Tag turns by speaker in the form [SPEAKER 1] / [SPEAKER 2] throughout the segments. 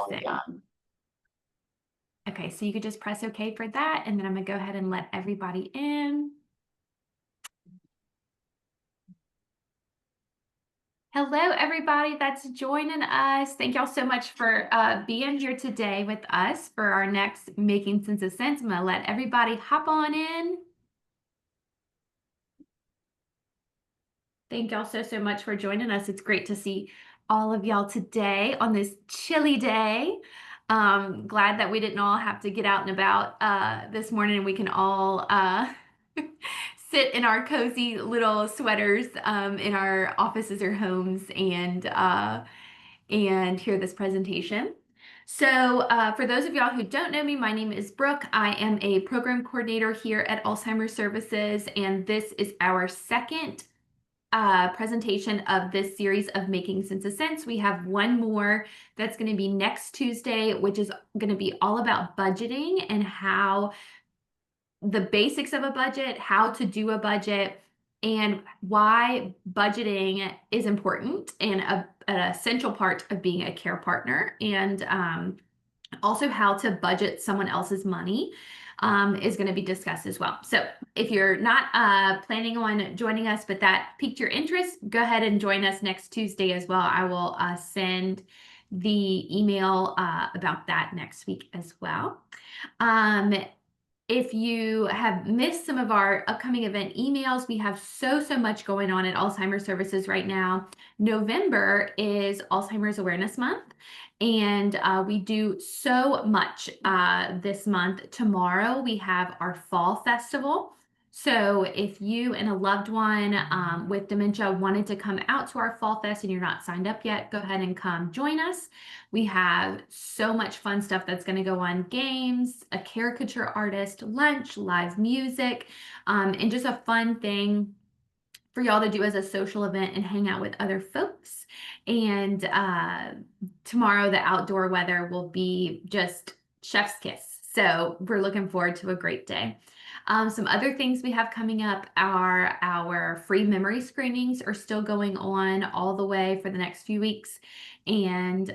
[SPEAKER 1] Amazing.
[SPEAKER 2] done.
[SPEAKER 1] Okay, so you could just press OK for that, and then I'm gonna go ahead and let everybody in. Hello, everybody that's joining us. Thank y'all so much for being here today with us for our next Making Sense of Sense. I'm gonna let everybody hop on in. Thank y'all so much for joining us. It's great to see all of y'all today on this chilly day. Glad that we didn't all have to get out and about this morning, and we can all sit in our cozy little sweaters in our offices or homes and hear this presentation. So for those of y'all who don't know me, my name is Brooke. I am a program coordinator here at Alzheimer's Services, and this is our second presentation of this series of Making Sense of Sense. We have one more that's going to be next Tuesday, which is going to be all about budgeting and how the basics of a budget, how to do a budget, and why budgeting is important and an essential part of being a care partner, and also how to budget someone else's money is going to be discussed as well. So if you're not planning on joining us, but that piqued your interest, go ahead and join us next Tuesday as well. I will send the email about that next week as well. If you have missed some of our upcoming event emails, we have so much going on at Alzheimer's Services right now. November is Alzheimer's Awareness Month, and we do so much this month. Tomorrow we have our Fall Festival. So if you and a loved one with dementia wanted to come out to our Fall Fest and you're not signed up yet, go ahead and come join us. We have so much fun stuff that's going to go on: games, a caricature artist, lunch, live music, and just a fun thing for y'all to do as a social event and hang out with other folks. And tomorrow, the outdoor weather will be just chef's kiss. So we're looking forward to a great day. Some other things we have coming up are our free memory screenings are still going on all the way for the next few weeks. And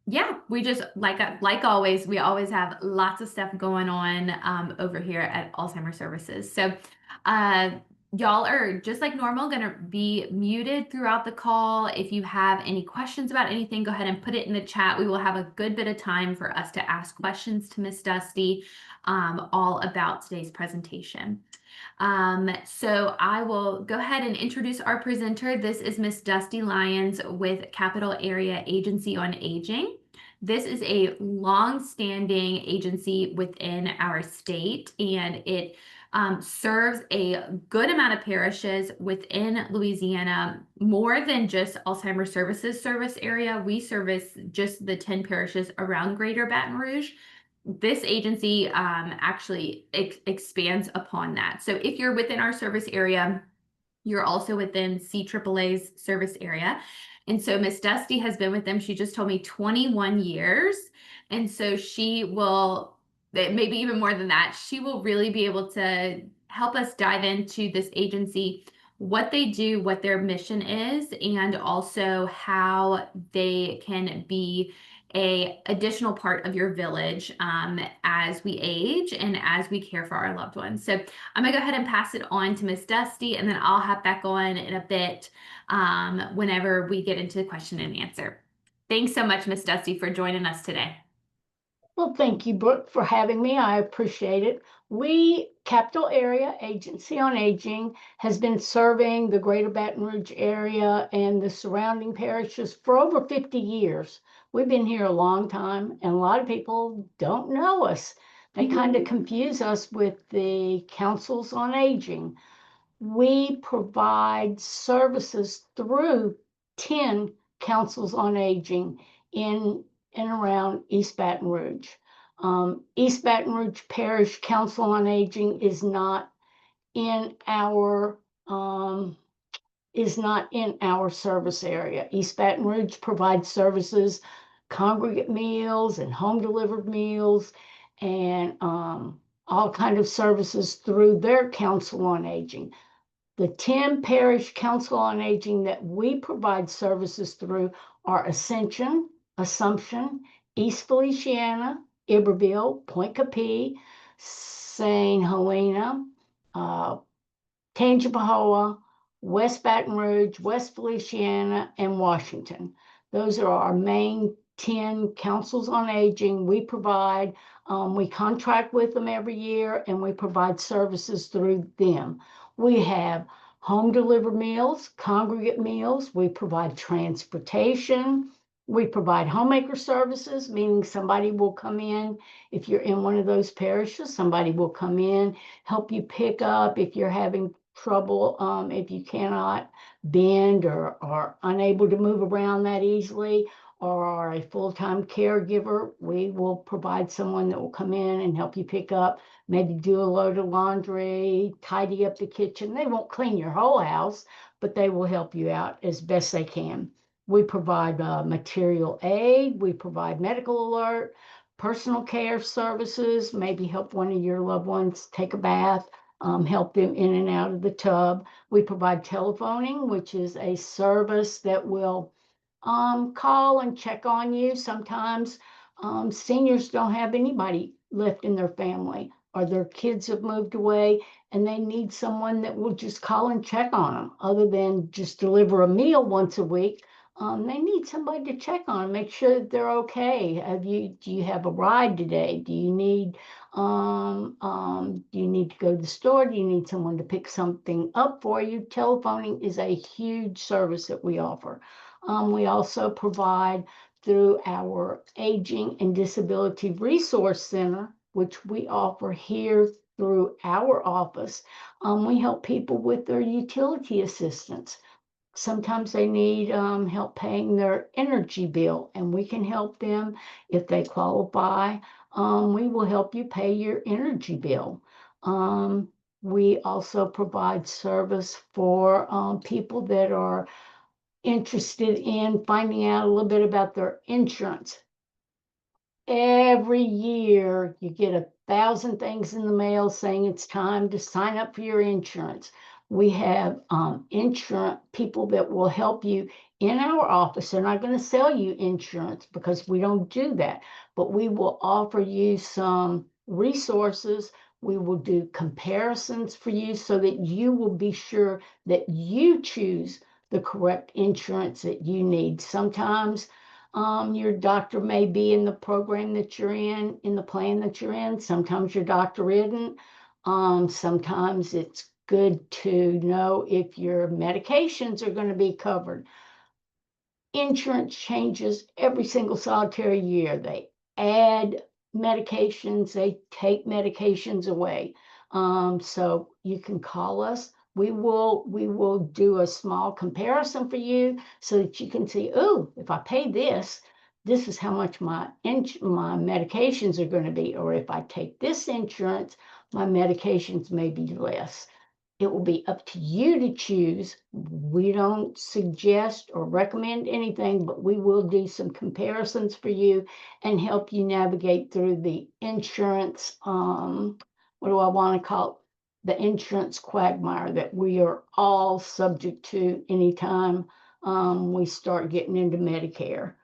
[SPEAKER 1] yeah, we just, like always, we always have lots of stuff going on over here at Alzheimer's Services. So y'all are, just like normal, going to be muted throughout the call. If you have any questions about anything, go ahead and put it in the chat. We will have a good bit of time for us to ask questions to Miss Dusty all about today's presentation. So I will go ahead and introduce our presenter. This is Miss Dusty Lyons with Capital Area Agency on Aging. This is a long-standing agency within our state, and it serves a good amount of parishes within Louisiana, more than just Alzheimer's Services service area. We service just the 10 parishes around Greater Baton Rouge. This agency actually expands upon that. So if you're within our service area, you're also within CAAA's service area. And so Miss Dusty has been with them, she just told me, 21 years. And so she will, maybe even more than that, she will really be able to help us dive into this agency, what they do, what their mission is, and also how they can be a additional part of your village as we age and as we care for our loved ones. So I'm gonna go ahead and pass it on to Miss Dusty, and then I'll hop back on in a bit whenever we get into the question and answer. Thanks so much, Miss Dusty, for joining us today.
[SPEAKER 2] Well, thank you, Brooke, for having me. I appreciate it. We, Capital Area Agency on Aging, has been serving the Greater Baton Rouge area and the surrounding parishes for over 50 years. We've been here a long time, and a lot of people don't know us. They kind of confuse us with the councils on aging. We provide services through 10 councils on aging in and around East Baton Rouge. East Baton Rouge Parish Council on Aging is not in our service area. East Baton Rouge provides services, congregate meals and home delivered meals, and all kind of services through their Council on Aging. The 10 Parish Council on Aging that we provide services through are Ascension, Assumption, East Feliciana, Iberville, Point Capee, St. Helena, uh, Tangipahoa, West Baton Rouge, West Feliciana, and Washington. Those are our main 10 councils on aging. We contract with them every year and we provide services through them. We have home delivered meals, congregate meals. We provide transportation. We provide homemaker services, meaning somebody will come in. If you're in one of those parishes, somebody will come in, help you pick up if you're having trouble, if you cannot bend or are unable to move around that easily, or are a full-time caregiver, we will provide someone that will come in and help you pick up, maybe do a load of laundry, tidy up the kitchen. They won't clean your whole house, but they will help you out as best they can. We provide material aid, we provide medical alert, personal care services, maybe help one of your loved ones take a bath, help them in and out of the tub. We provide telephoning, which is a service that will call and check on you. Sometimes seniors don't have anybody left in their family, or their kids have moved away and they need someone that will just call and check on them other than just deliver a meal once a week. They need somebody to check on them, make sure that they're okay. Do you have a ride today? Do you need to go to the store? Do you need someone to pick something up for you? Telephoning is a huge service that we offer. We also provide through our Aging and Disability Resource Center, which we offer here through our office. We help people with their utility assistance. Sometimes they need help paying their energy bill, and we can help them if they qualify. We will help you pay your energy bill. We also provide service for people that are interested in finding out a little bit about their insurance. Every year you get 1,000 things in the mail saying it's time to sign up for your insurance. We have insurance people that will help you in our office. They're not going to sell you insurance because we don't do that, but we will offer you some resources. We will do comparisons for you so that you will be sure that you choose the correct insurance that you need. Sometimes your doctor may be in the program that you're in the plan that you're in. Sometimes your doctor isn't. Sometimes it's good to know if your medications are going to be covered. Insurance changes every single solitary year. They add medications, they take medications away. So you can call us. We will do a small comparison for you so that you can see, oh, if I pay this, this is how much my medications are going to be. Or if I take this insurance, my medications may be less. It will be up to you to choose. We don't suggest or recommend anything, but we will do some comparisons for you and help you navigate through the insurance, what do I want to call it? The insurance quagmire that we are all subject to anytime we start getting into Medicare.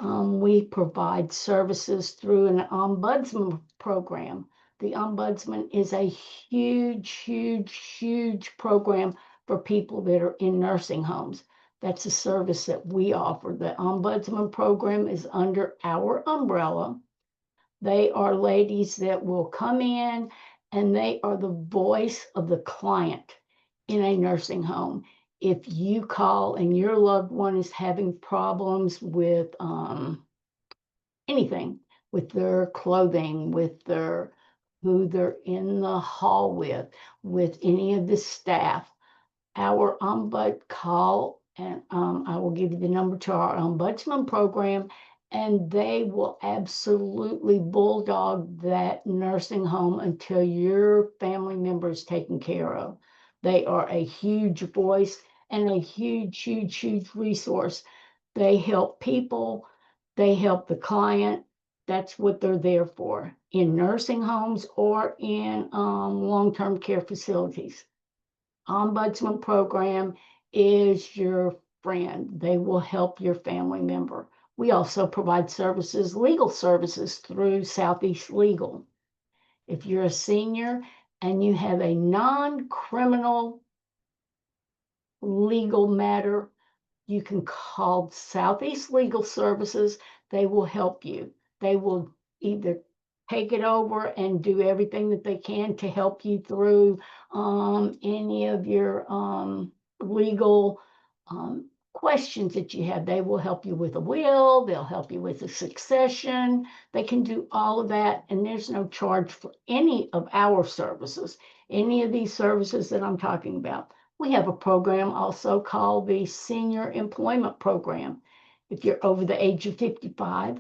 [SPEAKER 2] We provide services through an ombudsman program. The ombudsman is a huge, huge, huge program for people that are in nursing homes. That's a service that we offer. The ombudsman program is under our umbrella. They are ladies that will come in and they are the voice of the client in a nursing home. If you call and your loved one is having problems with anything, with their clothing, with their who they're in the hall with any of the staff, our ombud call, and I will give you the number to our ombudsman program, and they will absolutely bulldog that nursing home until your family member is taken care of. They are a huge voice and a huge, huge, huge resource. They help people, they help the client. That's what they're there for in nursing homes or in long-term care facilities. Ombudsman program is your friend. They will help your family member. We also provide services, legal services through Southeast Legal. If you're a senior and you have a non-criminal legal matter, you can call Southeast Legal Services. They will help you. They will either take it over and do everything that they can to help you through any of your legal questions that you have. They will help you with a will, they'll help you with a succession. They can do all of that, and there's no charge for any of our services, any of these services that I'm talking about. We have a program also called the Senior Employment Program. If you're over the age of 55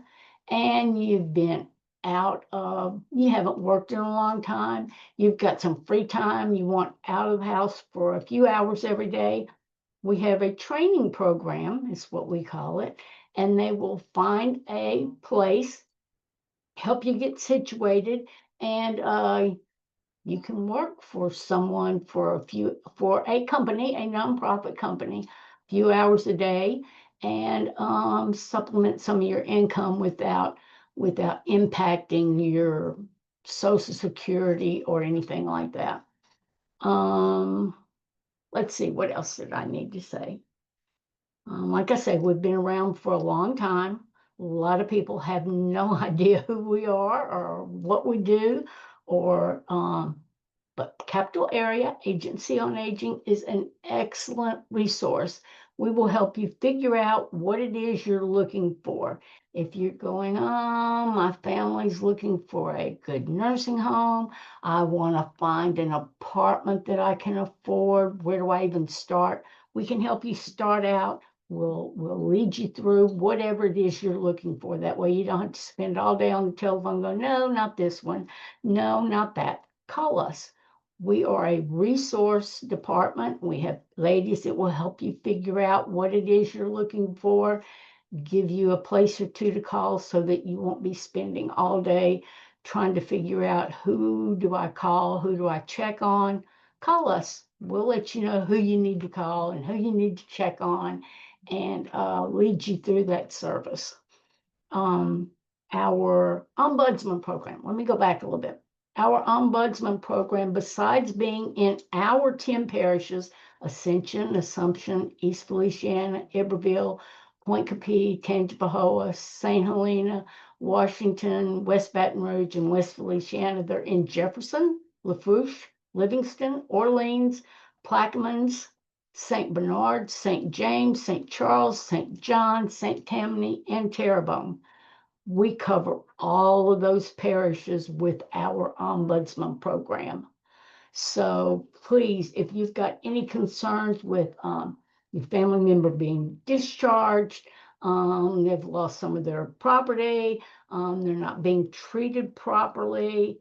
[SPEAKER 2] and you've been you haven't worked in a long time, you've got some free time, you want out of the house for a few hours every day, we have a training program, is what we call it, and they will find a place, help you get situated, and you can work for someone for a company, a nonprofit company, a few hours a day, and supplement some of your income without impacting your Social Security or anything like that. Um, let's see, what else did I need to say? Like I said, we've been around for a long time. A lot of people have no idea who we are or what we do, or but Capital Area Agency on Aging is an excellent resource. We will help you figure out what it is you're looking for. If you're going, oh, my family's looking for a good nursing home, I want to find an apartment that I can afford. Where do I even start? We can help you start out. We'll lead you through whatever it is you're looking for. That way you don't have to spend all day on the telephone going, no, not this one. No, not that. Call us. We are a resource department. We have ladies that will help you figure out what it is you're looking for, give you a place or two to call so that you won't be spending all day trying to figure out who do I call, who do I check on. Call us. We'll let you know who you need to call and who you need to check on, and lead you through that service. Our ombudsman program, let me go back a little bit. Our ombudsman program, besides being in our 10 parishes, Ascension, Assumption, East Feliciana, Iberville, Point Capee, Tangipahoa, St. Helena, Washington, West Baton Rouge, and West Feliciana, they're in Jefferson, Lafourche, Livingston, Orleans, Plaquemines, St. Bernard, St. James, St. Charles, St. John, St. Tammany, and Terrebonne. We cover all of those parishes with our ombudsman program. So please, if you've got any concerns with your family member being discharged, they've lost some of their property, they're not being treated properly,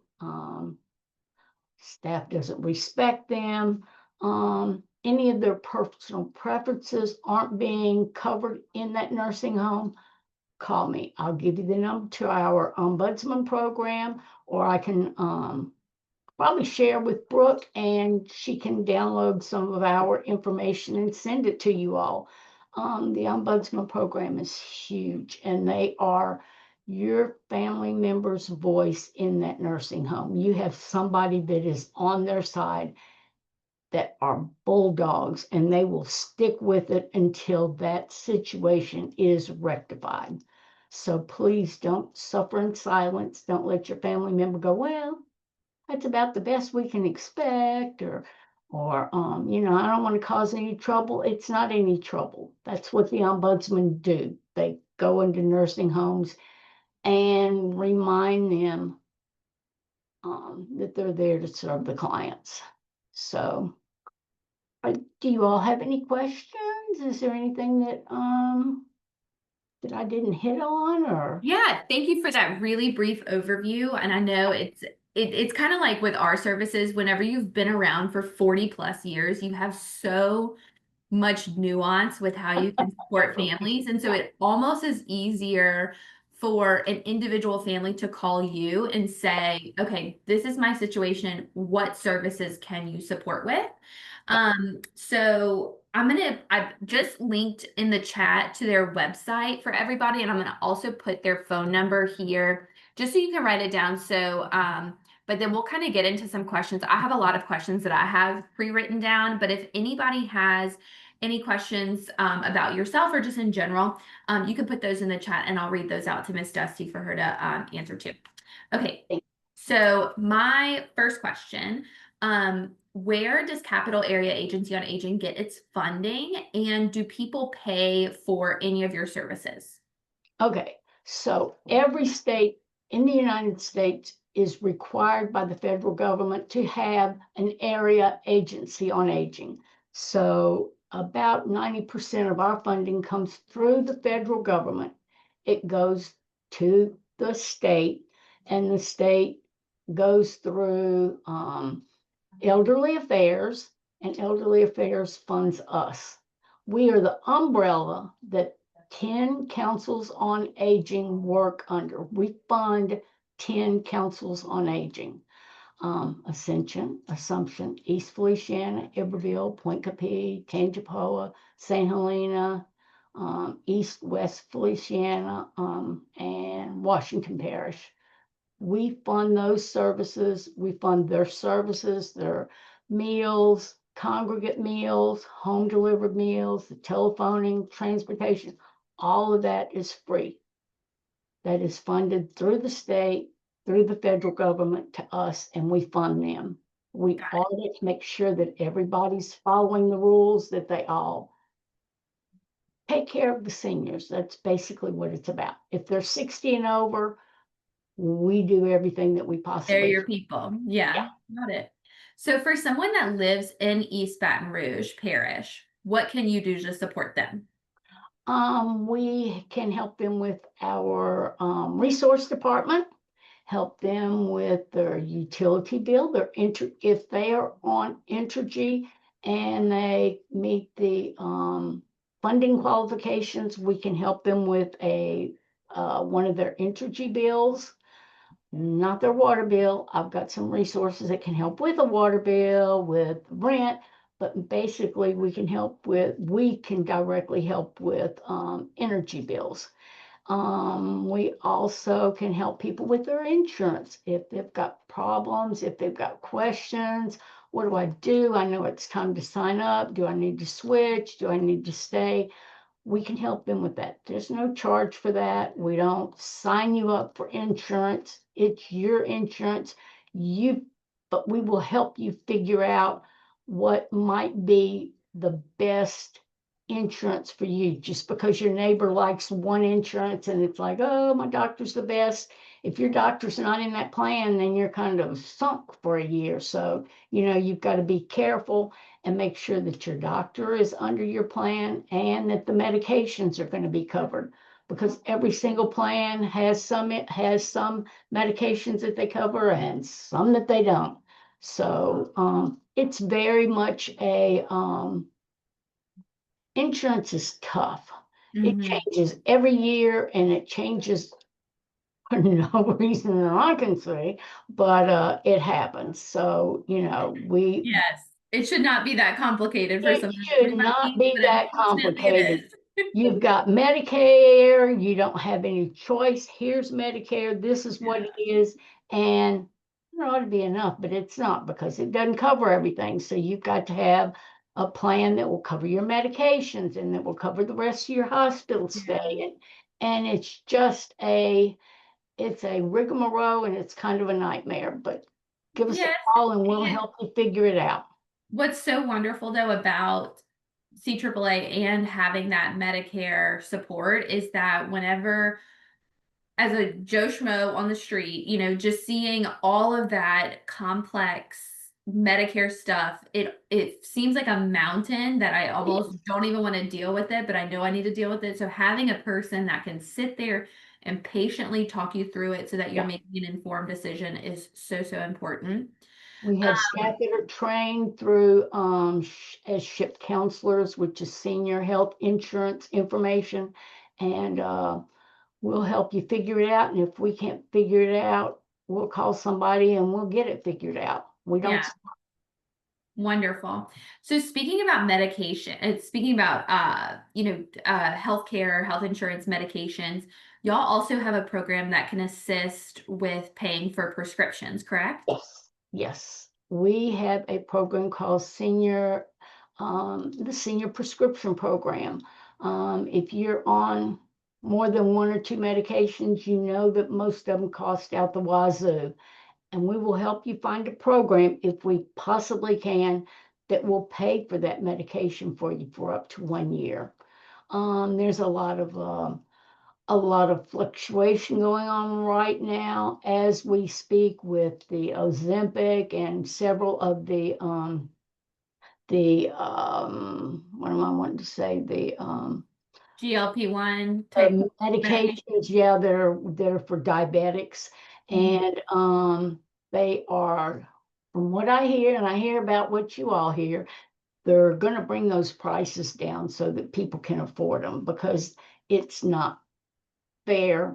[SPEAKER 2] staff doesn't respect them, any of their personal preferences aren't being covered in that nursing home, call me. I'll give you the number to our ombudsman program, or I can probably share with Brooke and she can download some of our information and send it to you all. The ombudsman program is huge, and they are your family member's voice in that nursing home. You have somebody that is on their side that are bulldogs, and they will stick with it until that situation is rectified. So please don't suffer in silence. Don't let your family member go, well, that's about the best we can expect, or I don't want to cause any trouble. It's not any trouble. That's what the ombudsman do. They go into nursing homes and remind them that they're there to serve the clients. So do you all have any questions? Is there anything that I didn't hit on, or?
[SPEAKER 1] Yeah, thank you for that really brief overview. And I know it's kind of like with our services, whenever you've been around for 40 plus years, you have so much nuance with how you can support families. And so it almost is easier for an individual family to call you and say, okay, this is my situation. What services can you support with? So I've just linked in the chat to their website for everybody, and I'm gonna also put their phone number here just so you can write it down. So, but then we'll kind of get into some questions. I have a lot of questions that I have pre-written down, but if anybody has any questions about yourself or just in general, you can put those in the chat and I'll read those out to Miss Dusty for her to answer too. Okay, so my first question. Where does Capital Area Agency on Aging get its funding, and do people pay for any of your services?
[SPEAKER 2] Okay, so every state in the United States is required by the federal government to have an area agency on aging. So about 90% of our funding comes through the federal government. It goes to the state, and the state goes through Elderly Affairs, and Elderly Affairs funds us. We are the umbrella that 10 councils on aging work under. We fund 10 councils on aging. Ascension, Assumption, East Feliciana, Iberville, Point Capee, Tangipahoa, St. Helena, East West Feliciana, and Washington Parish. We fund those services. We fund their services, their meals, congregate meals, home delivered meals, the telephoning, transportation. All of that is free. That is funded through the state, through the federal government to us, and we fund them. We
[SPEAKER 1] Got
[SPEAKER 2] audit, make sure that everybody's following the rules, that they all take care of the seniors. That's basically what it's about. If they're 60 and over, we do everything that we
[SPEAKER 1] They're
[SPEAKER 2] possibly
[SPEAKER 1] your
[SPEAKER 2] can.
[SPEAKER 1] people.
[SPEAKER 2] Yeah.
[SPEAKER 1] Yeah, got it. So for someone that lives in East Baton Rouge Parish, what can you do to support them?
[SPEAKER 2] We can help them with our resource department, help them with their utility bill, if they are on Entergy and they meet the funding qualifications, we can help them with a one of their Entergy bills, not their water bill. I've got some resources that can help with a water bill, with rent, but basically we can directly help with energy bills. We also can help people with their insurance if they've got problems, if they've got questions. What do I do? I know it's time to sign up. Do I need to switch? Do I need to stay? We can help them with that. There's no charge for that. We don't sign you up for insurance. It's your insurance. You, but we will help you figure out what might be the best insurance for you. Just because your neighbor likes one insurance and it's like, oh, my doctor's the best. If your doctor's not in that plan, then you're kind of sunk for a year. So, you've got to be careful and make sure that your doctor is under your plan and that the medications are going to be covered, because every single plan has some medications that they cover and some that they don't. So it's very much a insurance is tough. It
[SPEAKER 1] Hmm.
[SPEAKER 2] changes every year and it changes for no reason that I can see, but it happens. So,
[SPEAKER 1] Yes, it should not be that complicated for
[SPEAKER 2] it
[SPEAKER 1] some
[SPEAKER 2] should not
[SPEAKER 1] everybody,
[SPEAKER 2] be
[SPEAKER 1] but
[SPEAKER 2] that
[SPEAKER 1] unfortunately it
[SPEAKER 2] complicated.
[SPEAKER 1] is.
[SPEAKER 2] You've got Medicare, you don't have any choice. Here's Medicare, this is what
[SPEAKER 1] Yeah.
[SPEAKER 2] it is. And it ought to be enough, but it's not, because it doesn't cover everything. So you've got to have a plan that will cover your medications and that will cover the rest of your hospital
[SPEAKER 1] Yeah.
[SPEAKER 2] stay. And it's a rigmarole and it's kind of a nightmare, but give us a
[SPEAKER 1] Yes.
[SPEAKER 2] call and we'll
[SPEAKER 1] And
[SPEAKER 2] help you figure it out.
[SPEAKER 1] what's so wonderful though about CAAA and having that Medicare support is that whenever, as a Joe Schmo on the street, just seeing all of that complex Medicare stuff, it seems like a mountain that I almost don't even want to deal with it, but I know I need to deal with it. So having a person that can sit there and patiently talk you through it so that you're
[SPEAKER 2] Yeah.
[SPEAKER 1] making an informed decision is so, so important.
[SPEAKER 2] We have staff that are trained through as SHIP counselors, which is senior health insurance information, and we'll help you figure it out. And if we can't figure it out, we'll call somebody and we'll get it figured out. We don't.
[SPEAKER 1] Yeah. Wonderful. So speaking about medication, speaking about healthcare, health insurance, medications, y'all also have a program that can assist with paying for prescriptions, correct?
[SPEAKER 2] Yes. Yes. We have a program called the Senior Prescription Program. If you're on more than one or two medications, you know that most of them cost out the wazoo. And we will help you find a program if we possibly can that will pay for that medication for you for up to 1 year. There's a lot of fluctuation going on right now as we speak with the Ozempic and several of the what am I wanting to say?
[SPEAKER 1] GLP-1 type medication.
[SPEAKER 2] Medications, yeah, that are for diabetics,
[SPEAKER 1] Mhm.
[SPEAKER 2] and they are, from what I hear, and I hear about what you all hear, they're going to bring those prices down so that people can afford them because it's not fair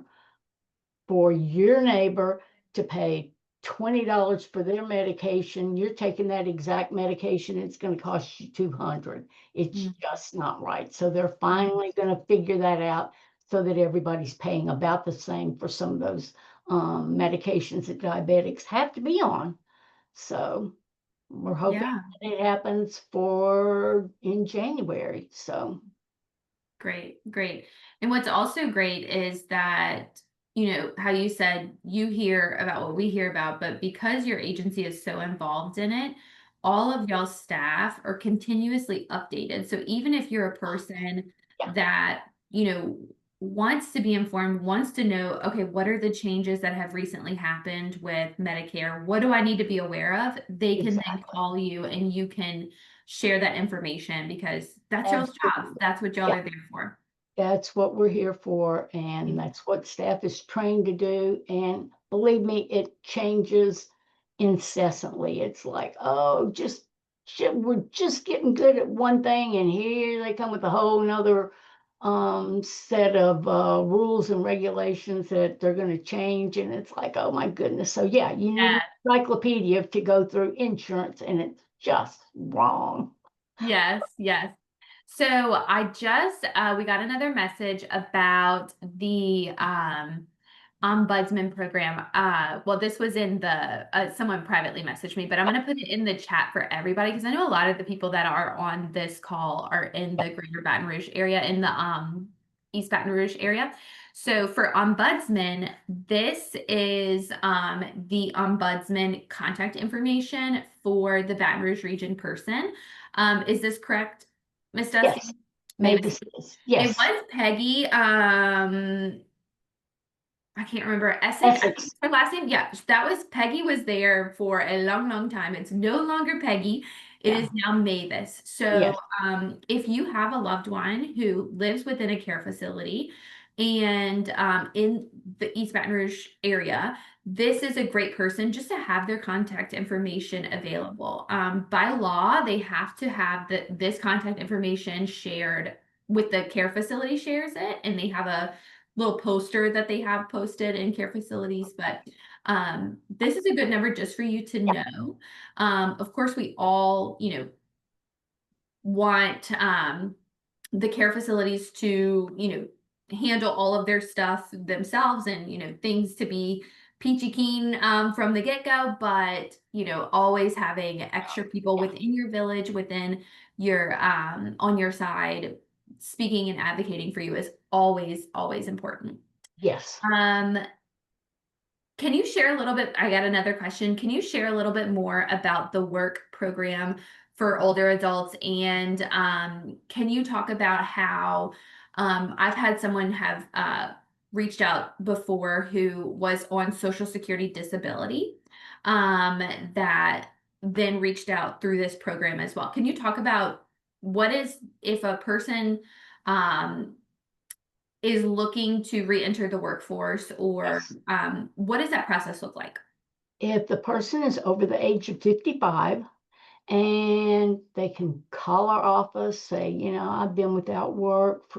[SPEAKER 2] for your neighbor to pay $20 for their medication. You're taking that exact medication, it's going to cost you 200. It's
[SPEAKER 1] Mm,
[SPEAKER 2] just not right. So they're
[SPEAKER 1] mm.
[SPEAKER 2] finally going to figure that out so that everybody's paying about the same for some of those medications that diabetics have to be on. So we're hoping
[SPEAKER 1] Yeah.
[SPEAKER 2] that it happens for in January. So
[SPEAKER 1] Great, great. And what's also great is that, how you said you hear about what we hear about, but because your agency is so involved in it, all of y'all's staff are continuously updated. So even if you're a person
[SPEAKER 2] yeah,
[SPEAKER 1] that, wants to be informed, wants to know, okay, what are the changes that have recently happened with Medicare? What do I need to be aware of? They can then
[SPEAKER 2] exactly.
[SPEAKER 1] call you and you can share that information because that's y'all's job.
[SPEAKER 2] Absolutely.
[SPEAKER 1] That's what y'all
[SPEAKER 2] Yeah.
[SPEAKER 1] are there for.
[SPEAKER 2] That's what we're here for, and that's what staff is trained to do, and believe me, it changes incessantly. It's like, "Oh, we're just getting good at one thing, and here they come with a whole 'nother, set of, rules and regulations that they're gonna change," and it's like, "Oh my goodness." So, yeah, you need an
[SPEAKER 1] Yeah.
[SPEAKER 2] encyclopedia to go through insurance, and it's just wrong.
[SPEAKER 1] Yes, yes. So I just we got another message about the ombudsman program. Well, this was in the someone privately messaged me, but I'm going to put it in the chat for everybody because I know a lot of the people that are on this call are in the Greater Baton Rouge area, in the East Baton Rouge area. So for ombudsman, this is the ombudsman contact information for the Baton Rouge region person. Is this correct, Miss
[SPEAKER 2] Yes,
[SPEAKER 1] Dusty? Maybe
[SPEAKER 2] Mavis is.
[SPEAKER 1] it
[SPEAKER 2] Yes,
[SPEAKER 1] was Peggy. I can't remember Essex. I think
[SPEAKER 2] Essex.
[SPEAKER 1] it's her last name. Yeah, that was Peggy was there for a long, long time. It's no longer Peggy. It
[SPEAKER 2] Yeah,
[SPEAKER 1] is now Mavis. So,
[SPEAKER 2] yes,
[SPEAKER 1] if you have a loved one who lives within a care facility and in the East Baton Rouge area, this is a great person just to have their contact information available. By law, they have to have this contact information shared with the care facility shares it, and they have a little poster that they have posted in care facilities, but this is a good number just for you to
[SPEAKER 2] yeah,
[SPEAKER 1] know. Of course, we all, want the care facilities to, handle all of their stuff themselves and, things to be peachy keen from the get-go, but, always having extra people
[SPEAKER 2] yeah,
[SPEAKER 1] within your village, within your on your side, speaking and advocating for you is always, always important.
[SPEAKER 2] yes.
[SPEAKER 1] Um, can you share a little bit? I got another question. Can you share a little bit more about the work program for older adults? And can you talk about how I've had someone have reached out before who was on Social Security disability that then reached out through this program as well. Can you talk about what is if a person um, is looking to re-enter the workforce or
[SPEAKER 2] Yes.
[SPEAKER 1] what does that process look like?
[SPEAKER 2] If the person is over the age of 55 and they can call our office, say, I've been without work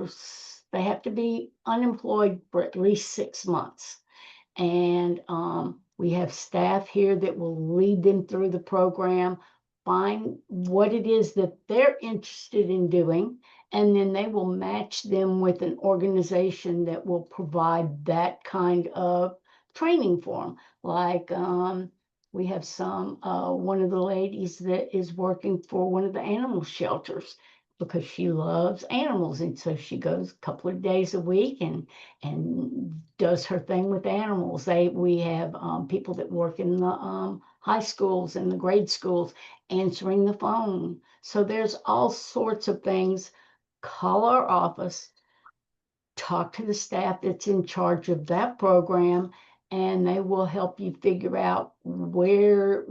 [SPEAKER 2] they have to be unemployed for at least 6 months. And we have staff here that will lead them through the program. find what it is that they're interested in doing, and then they will match them with an organization that will provide that kind of training for them. Like, we have one of the ladies that is working for one of the animal shelters because she loves animals. And so she goes a couple of days a week and does her thing with animals. We have people that work in the high schools and the grade schools answering the phone. So there's all sorts of things. Call our office, talk to the staff that's in charge of that program, and they will help you figure out where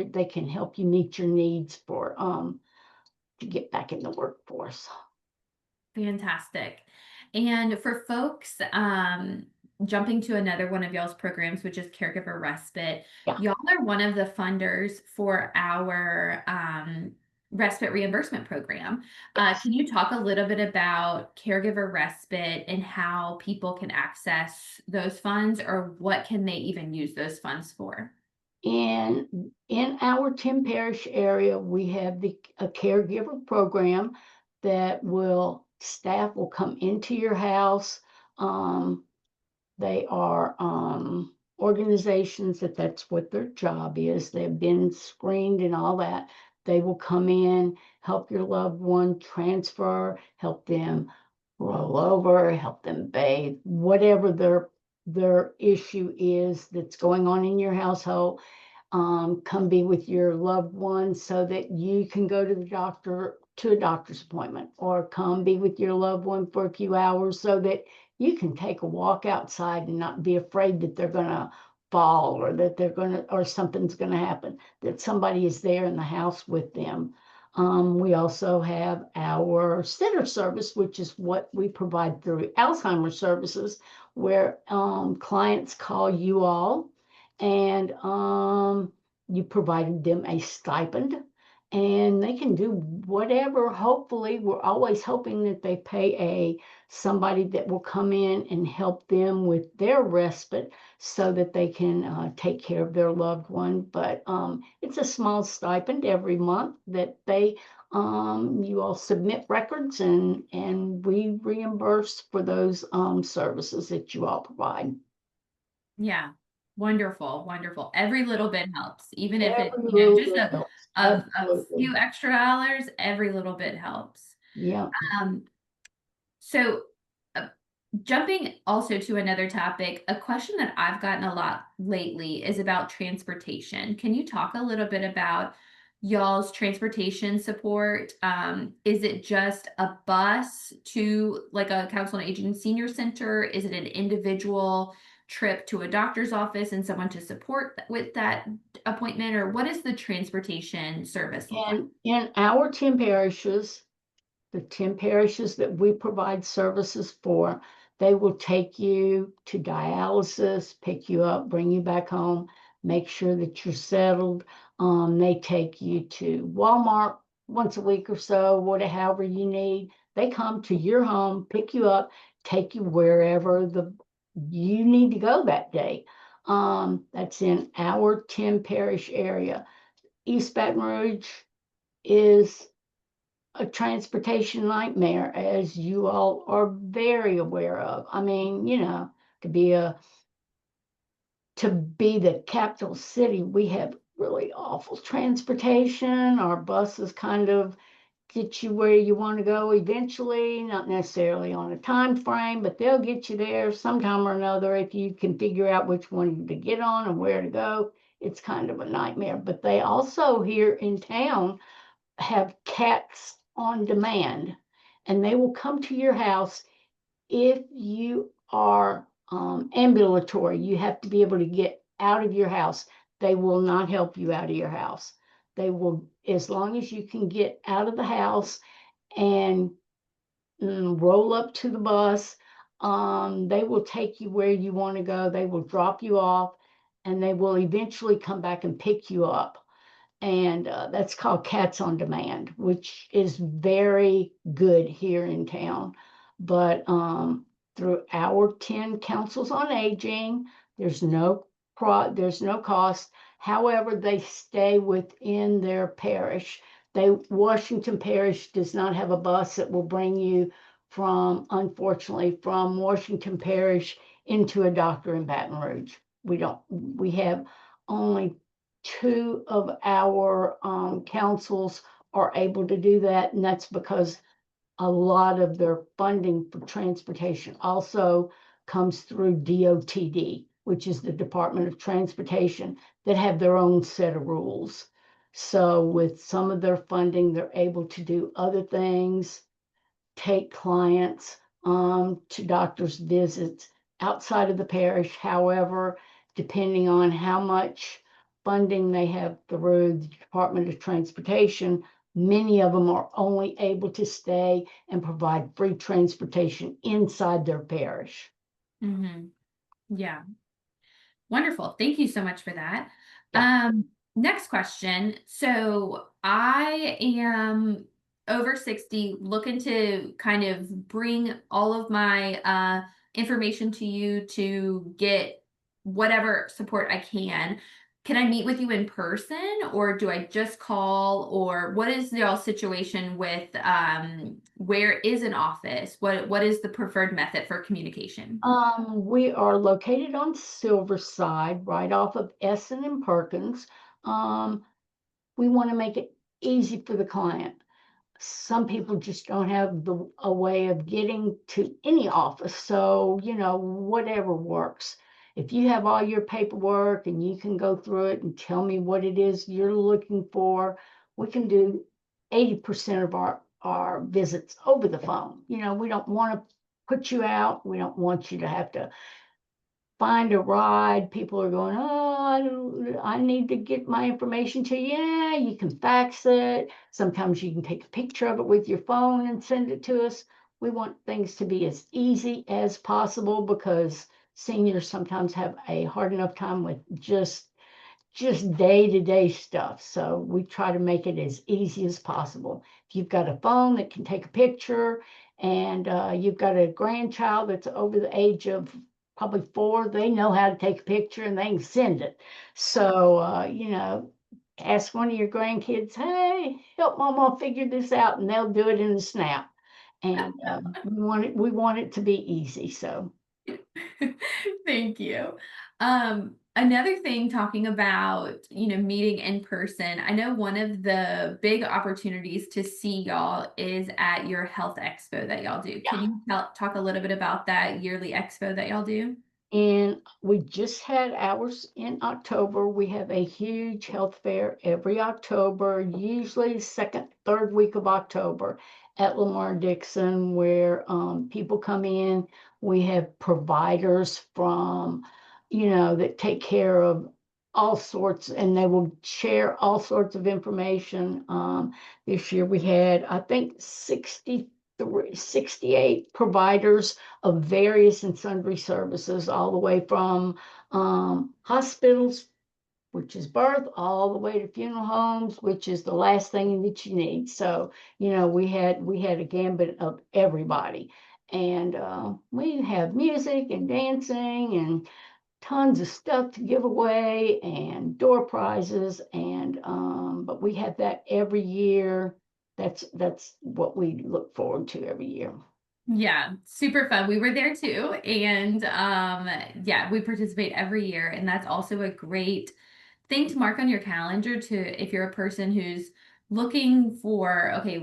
[SPEAKER 2] they can help you meet your needs for to get back in the workforce.
[SPEAKER 1] Fantastic. And for folks, jumping to another one of y'all's programs, which is Caregiver Respite,
[SPEAKER 2] Yeah.
[SPEAKER 1] y'all are one of the funders for our respite reimbursement program. Can you talk a little bit about Caregiver Respite and how people can access those funds, or what can they even use those funds for?
[SPEAKER 2] In our Tim Parish area, we have a caregiver program that staff will come into your house. Um, They are organizations that's what their job is. They've been screened and all that. They will come in, help your loved one transfer, help them roll over, help them bathe, whatever their issue is that's going on in your household. Come be with your loved one so that you can go to a doctor's appointment, or come be with your loved one for a few hours so that you can take a walk outside and not be afraid that they're going to fall, or that or something's going to happen, that somebody is there in the house with them. We also have our sitter service, which is what we provide through Alzheimer's services, where clients call you all, and you provided them a stipend, and they can do whatever. Hopefully, we're always hoping that they pay somebody that will come in and help them with their respite so that they can take care of their loved one. But it's a small stipend every month that you all submit records, and we reimburse for those services that you all provide.
[SPEAKER 1] Yeah. Wonderful, wonderful. Every little bit helps, even if it,
[SPEAKER 2] Every little
[SPEAKER 1] just
[SPEAKER 2] bit helps.
[SPEAKER 1] a
[SPEAKER 2] Absolutely.
[SPEAKER 1] few extra dollars, every little bit helps.
[SPEAKER 2] Yeah.
[SPEAKER 1] Um, so uh, jumping also to another topic, a question that I've gotten a lot lately is about transportation. Can you talk a little bit about y'all's transportation support? Is it just a bus to like a council on aging senior center? Is it an individual trip to a doctor's office and someone to support with that appointment? Or what does the transportation service look like?
[SPEAKER 2] And in our 10 parishes, the 10 parishes that we provide services for, they will take you to dialysis, pick you up, bring you back home, make sure that you're settled. They take you to Walmart once a week or so, however you need. They come to your home, pick you up, take you wherever you need to go that day. That's in our 10 parish area. East Baton Rouge is a transportation nightmare, as you all are very aware of. I mean, to be a to be the capital city, we have really awful transportation. Our buses kind of get you where you want to go eventually, not necessarily on a time frame, but they'll get you there sometime or another if you can figure out which one to get on and where to go. It's kind of a nightmare. But they also here in town have cats on demand, and they will come to your house if you are ambulatory. You have to be able to get out of your house. They will not help you out of your house. They will, as long as you can get out of the house and roll up to the bus, they will take you where you want to go. They will drop you off, and they will eventually come back and pick you up, and that's called Cats on Demand, which is very good here in town. But through our 10 councils on aging, there's no cost. However, they stay within their parish. Washington Parish does not have a bus that will bring you unfortunately, from Washington Parish into a doctor in Baton Rouge. We have only two of our councils are able to do that, and that's because a lot of their funding for transportation also comes through DOTD, which is the Department of Transportation, that have their own set of rules. So with some of their funding, they're able to do other things, take clients to doctor's visits outside of the parish. However, depending on how much funding they have through the Department of Transportation, many of them are only able to stay and provide free transportation inside their parish.
[SPEAKER 1] Hmm. Yeah. Wonderful. Thank you so much for that.
[SPEAKER 2] Yeah.
[SPEAKER 1] Next question. So I am over 60, looking to kind of bring all of my information to you to get whatever support I can. Can I meet with you in person, or do I just call, or what is y'all situation with where is an office? What is the preferred method for communication?
[SPEAKER 2] We are located on Silverside, right off of Essen and Perkins. Um, we want to make it easy for the client. Some people just don't have a way of getting to any office. So, whatever works. If you have all your paperwork and you can go through it and tell me what it is you're looking for, we can do 80% of our visits over the phone. We don't want to put you out. We don't want you to have to find a ride. People are going, oh, I need to get my information to you. Yeah, you can fax it. Sometimes you can take a picture of it with your phone and send it to us. We want things to be as easy as possible because seniors sometimes have a hard enough time with just day-to-day stuff. So we try to make it as easy as possible. If you've got a phone that can take a picture and you've got a grandchild that's over the age of probably 4, they know how to take a picture and they can send it. So, ask one of your grandkids, hey, help mama figure this out, and they'll do it in a snap. And we want it to be easy. So
[SPEAKER 1] Thank you. Another thing, talking about, meeting in person, I know one of the big opportunities to see y'all is at your health expo that y'all do. Can you talk a little bit about that yearly expo that y'all do?
[SPEAKER 2] And we just had ours in October. We have a huge health fair every October, usually second, third week of October at Lamar Dixon, where people come in. We have providers that take care of all sorts, and they will share all sorts of information. This year we had, I think, 68 providers of various and sundry services, all the way from hospitals, which is birth, all the way to funeral homes, which is the last thing that you need. So, we had a gambit of everybody. And we have music and dancing and tons of stuff to give away and door prizes. And but we have that every year. That's what we look forward to every year.
[SPEAKER 1] Yeah, super fun. We were there too. And yeah, we participate every year. And that's also a great thing to mark on your calendar, to if you're a person who's looking for, okay,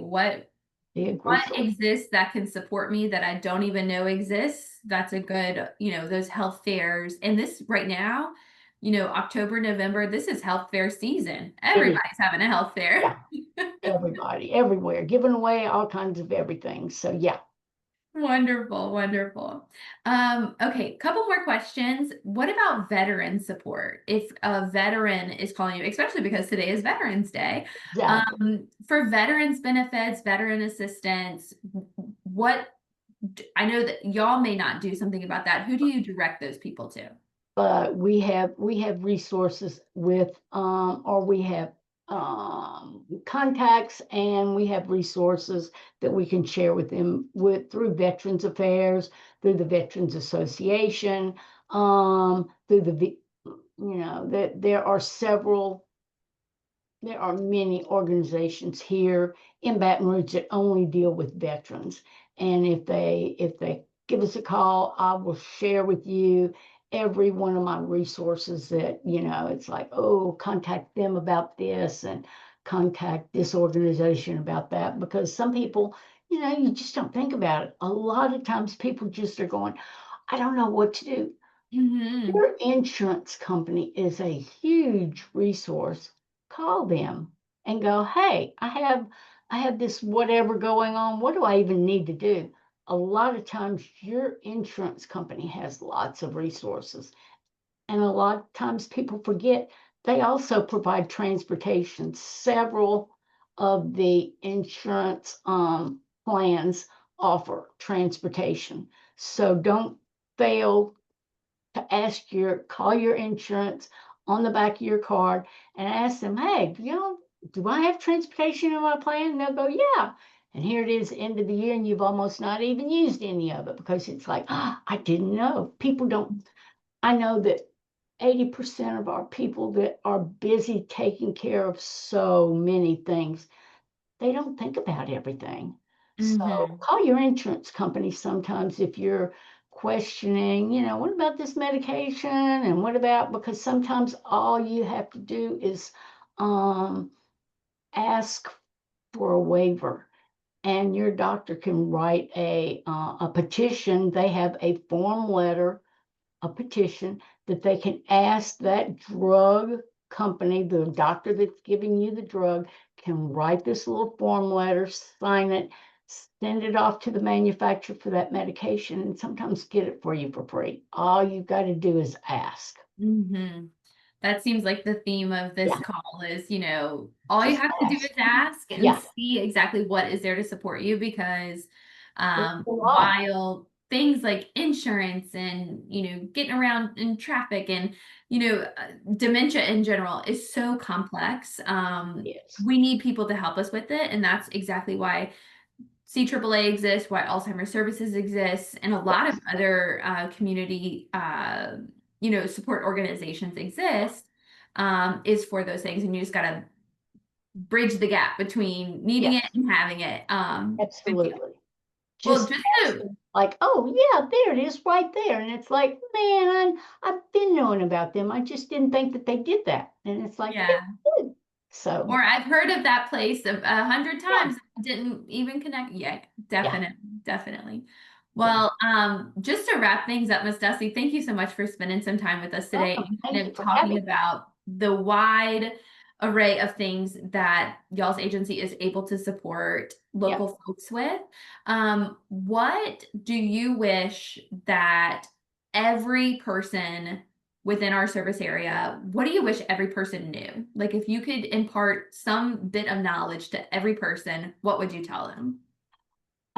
[SPEAKER 2] Big
[SPEAKER 1] what
[SPEAKER 2] resource.
[SPEAKER 1] exists that can support me that I don't even know exists. That's a good, those health fairs. And this right now, October, November, this is health fair season.
[SPEAKER 2] It is,
[SPEAKER 1] Everybody's having a health fair.
[SPEAKER 2] yeah, everybody, everywhere, giving away all kinds of everything. So yeah,
[SPEAKER 1] Wonderful, wonderful. Okay, couple more questions. What about veteran support? If a veteran is calling you, especially because today is Veterans Day,
[SPEAKER 2] exactly.
[SPEAKER 1] for veterans benefits, veteran assistance, what I know that y'all may not do something about that. Who do you direct those people to?
[SPEAKER 2] But we have resources with or we have contacts, and we have resources that we can share with them through Veterans Affairs, through the Veterans Association, through the that there are many organizations here in Baton Rouge that only deal with veterans. And if they give us a call, I will share with you every one of my resources that, it's like, oh, contact them about this and contact this organization about that. Because some people, you just don't think about it. A lot of times people just are going, I don't know what to do.
[SPEAKER 1] Hmm.
[SPEAKER 2] Your insurance company is a huge resource. Call them and go, hey, I have this whatever going on. What do I even need to do? A lot of times your insurance company has lots of resources. And a lot of times people forget they also provide transportation. Several of the insurance plans offer transportation. So don't fail call your insurance on the back of your card and ask them, hey, do I have transportation in my plan? And they'll go, yeah. And here it is, end of the year, and you've almost not even used any of it because it's like, I didn't know. People don't, I know that 80% of our people that are busy taking care of so many things, they don't think about everything. So
[SPEAKER 1] Hmm.
[SPEAKER 2] call your insurance company sometimes if you're questioning, what about this medication and what about, because sometimes all you have to do is um, ask for a waiver and your doctor can write a petition. They have a form letter, a petition that they can ask that drug company, the doctor that's giving you the drug, can write this little form letter, sign it, send it off to the manufacturer for that medication, and sometimes get it for you for free. All you've got to do is ask.
[SPEAKER 1] Hmm. That seems like the theme of this
[SPEAKER 2] Yeah,
[SPEAKER 1] call is, all you
[SPEAKER 2] just
[SPEAKER 1] have to do is
[SPEAKER 2] ask.
[SPEAKER 1] ask and
[SPEAKER 2] Yeah,
[SPEAKER 1] see exactly what is there to support you because
[SPEAKER 2] there's a lot.
[SPEAKER 1] while things like insurance and, getting around in traffic and, dementia in general is so complex,
[SPEAKER 2] Yes,
[SPEAKER 1] we need people to help us with it. And that's exactly why CAAA exists, why Alzheimer's Services exists, and a lot of
[SPEAKER 2] yes,
[SPEAKER 1] other community, support organizations exist, is for those things. And you just got to bridge the gap between needing it
[SPEAKER 2] yes,
[SPEAKER 1] and having it. Good deal.
[SPEAKER 2] absolutely.
[SPEAKER 1] Well,
[SPEAKER 2] Just
[SPEAKER 1] just
[SPEAKER 2] ask
[SPEAKER 1] to,
[SPEAKER 2] them, like, oh, yeah, there it is right there. And it's like, man, I've been knowing about them. I just didn't think that they did that. And it's like,
[SPEAKER 1] yeah.
[SPEAKER 2] they did. So,
[SPEAKER 1] Or I've heard of that place 100
[SPEAKER 2] yeah,
[SPEAKER 1] times, didn't even connect. Yeah,
[SPEAKER 2] yeah,
[SPEAKER 1] definitely, definitely.
[SPEAKER 2] yeah.
[SPEAKER 1] Well, just to wrap things up, Miss Dusty, thank you so much for spending some time with us today
[SPEAKER 2] Welcome.
[SPEAKER 1] and
[SPEAKER 2] Thank
[SPEAKER 1] kind
[SPEAKER 2] you
[SPEAKER 1] of
[SPEAKER 2] for
[SPEAKER 1] talking
[SPEAKER 2] having me.
[SPEAKER 1] about the wide array of things that y'all's agency is able to support
[SPEAKER 2] Yeah.
[SPEAKER 1] local folks with. What do you wish that every person within our service area, what do you wish every person knew? Like if you could impart some bit of knowledge to every person, what would you tell them?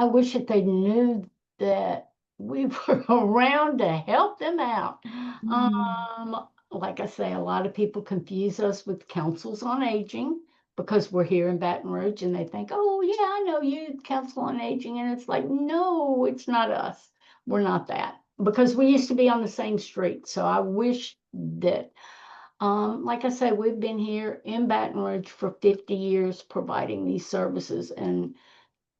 [SPEAKER 2] I wish that they knew that we were around to help them out.
[SPEAKER 1] Mhm.
[SPEAKER 2] Like I say, a lot of people confuse us with councils on aging because we're here in Baton Rouge and they think, oh, yeah, I know you, Council on Aging. And it's like, no, it's not us. We're not that because we used to be on the same street. So I wish that, like I say, we've been here in Baton Rouge for 50 years providing these services. And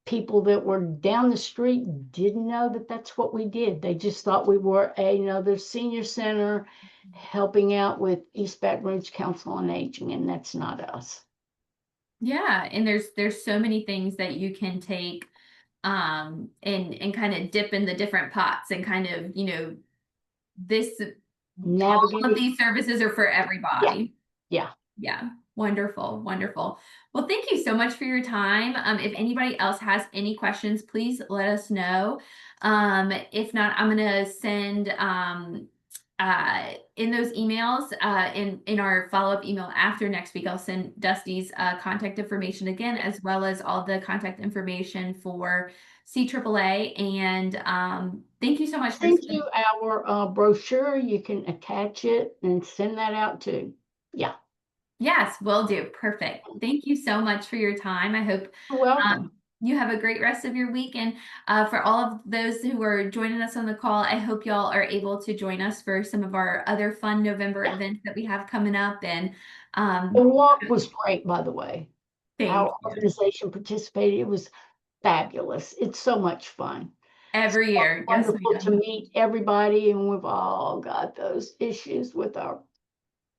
[SPEAKER 2] people that were down the street didn't know that that's what we did. They just thought we were another senior center helping out with East Baton Rouge Council on Aging, and that's not us.
[SPEAKER 1] Yeah, and there's so many things that you can take and kind of dip in the different pots and kind of, this all of
[SPEAKER 2] Navigate.
[SPEAKER 1] these services are for
[SPEAKER 2] Yeah,
[SPEAKER 1] everybody.
[SPEAKER 2] yeah.
[SPEAKER 1] Yeah, wonderful, wonderful. Well, thank you so much for your time. If anybody else has any questions, please let us know. If not, I'm gonna send in those emails in our follow-up email after next week. I'll send Dusty's contact information again, as well as all the contact information for CAAA. And thank you so much for
[SPEAKER 2] Send
[SPEAKER 1] spending.
[SPEAKER 2] you our brochure. You can attach it and send that out too. Yeah,
[SPEAKER 1] Yes, will do. Perfect. Thank you so much for your time. I hope
[SPEAKER 2] you're welcome.
[SPEAKER 1] You have a great rest of your week. And for all of those who are joining us on the call, I hope y'all are able to join us for some of our other fun November
[SPEAKER 2] Yeah.
[SPEAKER 1] events that we have coming up. And
[SPEAKER 2] The
[SPEAKER 1] um,
[SPEAKER 2] walk was great, by the way.
[SPEAKER 1] thank
[SPEAKER 2] Our
[SPEAKER 1] you.
[SPEAKER 2] organization participated. It was fabulous. It's so much fun.
[SPEAKER 1] Every
[SPEAKER 2] So
[SPEAKER 1] year. Yes,
[SPEAKER 2] wonderful to
[SPEAKER 1] ma'am.
[SPEAKER 2] meet everybody, and we've all got those issues with our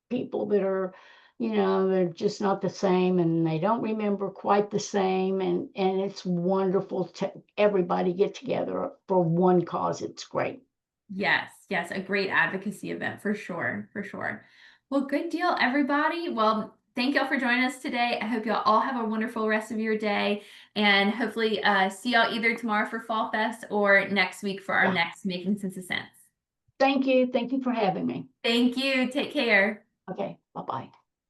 [SPEAKER 2] people that are, they're just not the same and they don't remember quite the same. And it's wonderful to everybody get together for one cause. It's great.
[SPEAKER 1] Yes, yes, a great advocacy event for sure, for sure. Well, good deal, everybody. Well, thank y'all for joining us today. I hope y'all all have a wonderful rest of your day, and hopefully see y'all either tomorrow for Fall Fest or next week for our
[SPEAKER 2] Yeah.
[SPEAKER 1] next Making Sense of Sense.
[SPEAKER 2] Thank you. Thank you for having me.
[SPEAKER 1] Thank you. Take care.
[SPEAKER 2] Okay. Bye bye.